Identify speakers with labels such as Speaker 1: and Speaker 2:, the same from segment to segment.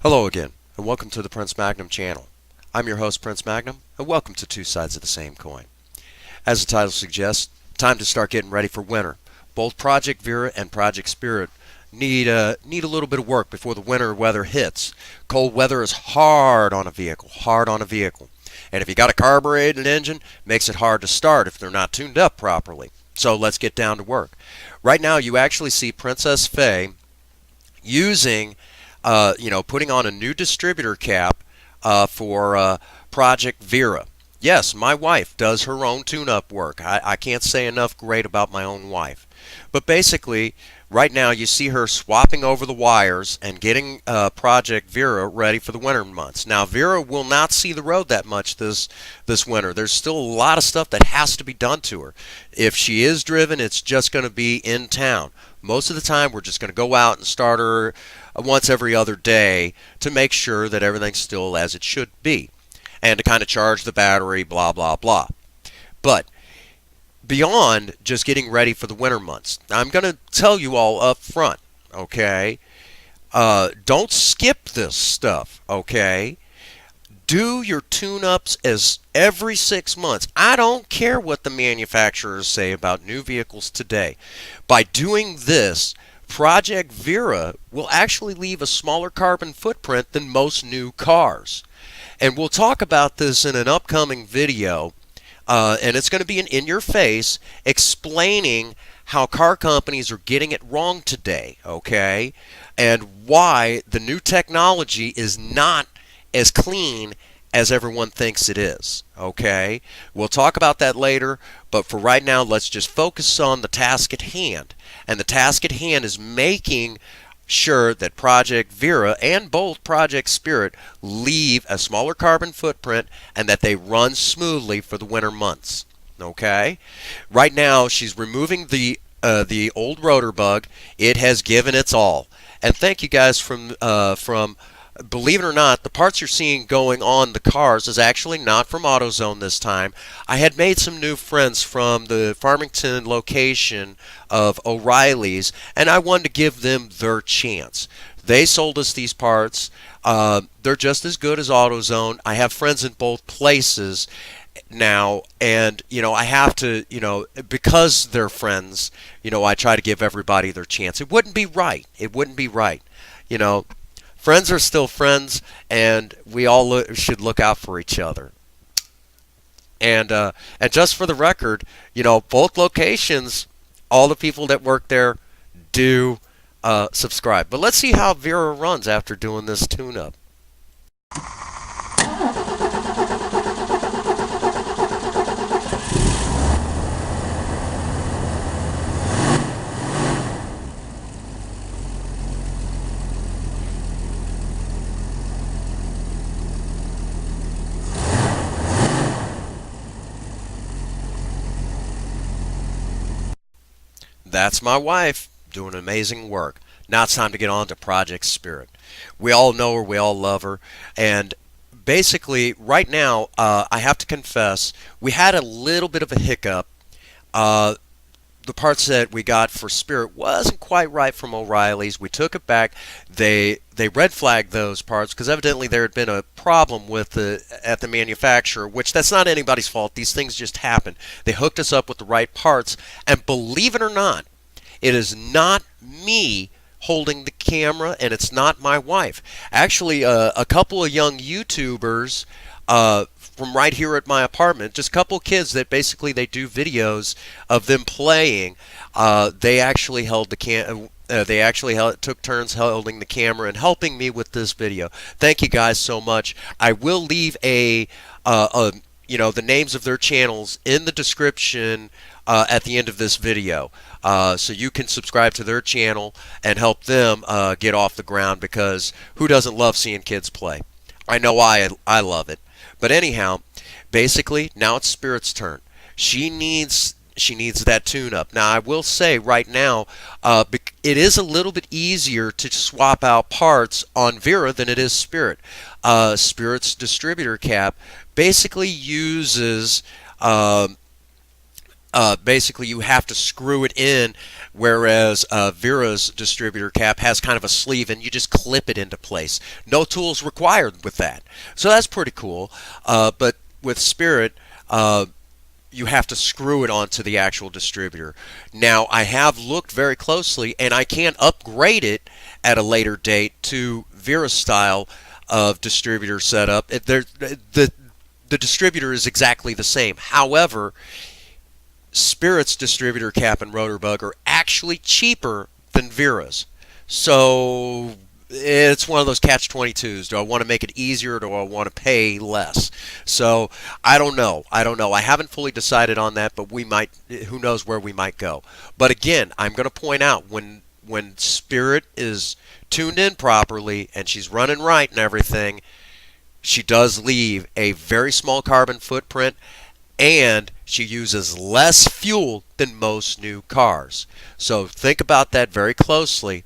Speaker 1: Hello again, and welcome to the Prince Magnum channel. I'm your host, Prince Magnum, and welcome to Two Sides of the Same Coin. As the title suggests, time to start getting ready for winter. Both Project Vera and Project Spirit need a little bit of work before the winter weather hits. Cold weather is hard on a vehicle. And if you got a carbureted engine, makes it hard to start if they're not tuned up properly. So let's get down to work. Right now, you actually see Princess Faye using putting on a new distributor cap for Project Vera. Yes, my wife does her own tune-up work. I can't say enough great about my own wife. But basically, right now you see her swapping over the wires and getting Project Vera ready for the winter months. Now, Vera will not see the road that much this winter. There's still a lot of stuff that has to be done to her. If she is driven, it's just going to be in town. Most of the time, we're just going to go out and start her once every other day to make sure that everything's still as it should be, and to kind of charge the battery, blah, blah, blah. But beyond just getting ready for the winter months, I'm going to tell you all up front, okay? Don't skip this stuff, okay? Do your tune-ups as every 6 months. I don't care what the manufacturers say about new vehicles today. By doing this, Project Vera will actually leave a smaller carbon footprint than most new cars. And we'll talk about this in an upcoming video, and it's going to be an in-your-face explaining how car companies are getting it wrong today, okay? And why the new technology is not as clean as everyone thinks it is, okay? We'll talk about that later, but for right now, let's just focus on the task at hand. And the task at hand is making sure that Project Vera and both Project Spirit leave a smaller carbon footprint and that they run smoothly for the winter months, okay? Right now, she's removing the old rotor bug. It has given its all. And thank you guys from believe it or not, the parts you're seeing going on the cars is actually not from AutoZone this time. I had made some new friends from the Farmington location of O'Reilly's, and I wanted to give them their chance. They sold us these parts. They're just as good as AutoZone. I have friends in both places now, and I have to, because they're friends, I try to give everybody their chance. It wouldn't be right. Friends are still friends, and we all should look out for each other. And just for the record, both locations, all the people that work there do subscribe. But let's see how Vera runs after doing this tune-up. That's my wife doing amazing work. Now it's time to get on to Project Spirit. We all know her, we all love her, and basically right now I have to confess we had a little bit of a hiccup. The parts that we got for Spirit wasn't quite right from O'Reilly's. We took it back. They red flagged those parts because evidently there had been a problem at the manufacturer, which that's not anybody's fault. These things just happen. They hooked us up with the right parts, and believe it or not, it is not me holding the camera, and it's not my wife. Actually, a couple of young YouTubers from right here at my apartment, just a couple of kids that basically they do videos of them playing. They actually held the took turns holding the camera and helping me with this video. Thank you guys so much. I will leave the names of their channels in the description at the end of this video, so you can subscribe to their channel and help them get off the ground, because who doesn't love seeing kids play? I know I love it. But anyhow, basically now it's Spirit's turn. She needs that tune-up. Now I will say right now, it is a little bit easier to swap out parts on Vera than it is Spirit. Spirit's distributor cap basically uses Basically you have to screw it in, whereas Vera's distributor cap has kind of a sleeve and you just clip it into place. No tools required with that. So that's pretty cool. But with Spirit, you have to screw it onto the actual distributor. Now, I have looked very closely, and I can upgrade it at a later date to Vera style of distributor setup. The distributor is exactly the same. However, Spirit's distributor cap and rotor bug are actually cheaper than Vera's. So it's one of those catch-22s. Do I want to make it easier or do I want to pay less? So I don't know. I haven't fully decided on that, but we might, who knows where we might go. But again, I'm going to point out when Spirit is tuned in properly and she's running right and everything, she does leave a very small carbon footprint, and she uses less fuel than most new cars. So think about that very closely.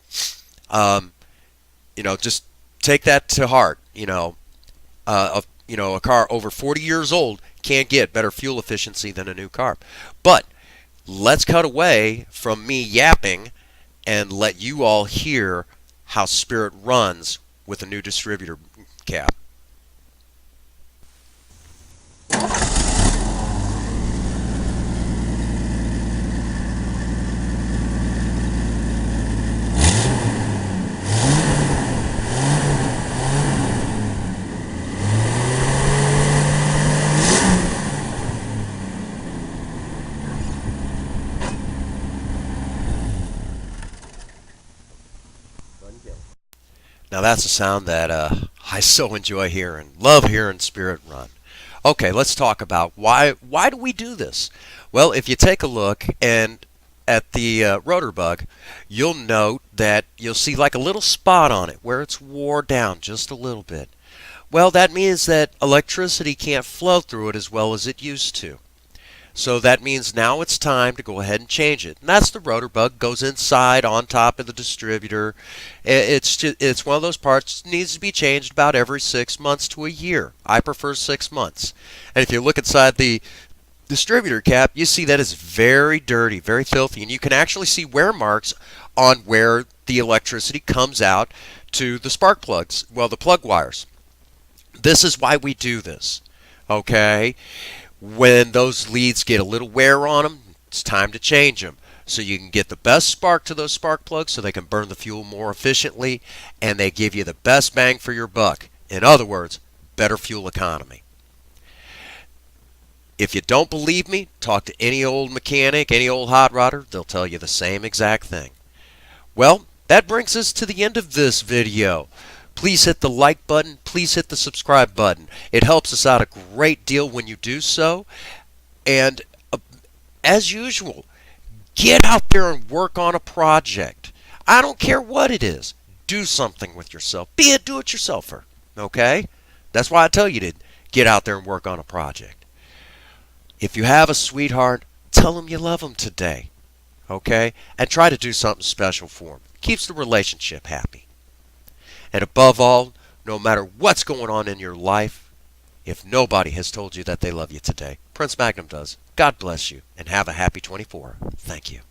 Speaker 1: Just take that to heart. A car over 40 years old can't get better fuel efficiency than a new car. But let's cut away from me yapping and let you all hear how Spirit runs with a new distributor cap. Now that's a sound that I so enjoy hearing. Love hearing Spirit run. Okay, let's talk about why do we do this? Well, if you take a look and at the rotor bug, you'll note that you'll see like a little spot on it where it's wore down just a little bit. Well, that means that electricity can't flow through it as well as it used to. So that means now it's time to go ahead and change it. And that's the rotor bug. Goes inside on top of the distributor. It's one of those parts that needs to be changed about every 6 months to a year. I prefer 6 months. And if you look inside the distributor cap, you see that it's very dirty, very filthy, and you can actually see wear marks on where the electricity comes out to the spark plugs, well, the plug wires. This is why we do this. Okay? When those leads get a little wear on them, it's time to change them. So you can get the best spark to those spark plugs so they can burn the fuel more efficiently, and they give you the best bang for your buck. In other words, better fuel economy. If you don't believe me, talk to any old mechanic, any old hot rodder. They'll tell you the same exact thing. Well, that brings us to the end of this video. Please hit the like button. Please hit the subscribe button. It helps us out a great deal when you do so. And as usual, get out there and work on a project. I don't care what it is. Do something with yourself. Be a do-it-yourselfer. Okay? That's why I tell you to get out there and work on a project. If you have a sweetheart, tell them you love them today. Okay? And try to do something special for them. Keeps the relationship happy. And above all, no matter what's going on in your life, if nobody has told you that they love you today, Prince Magnum does. God bless you, and have a happy 24. Thank you.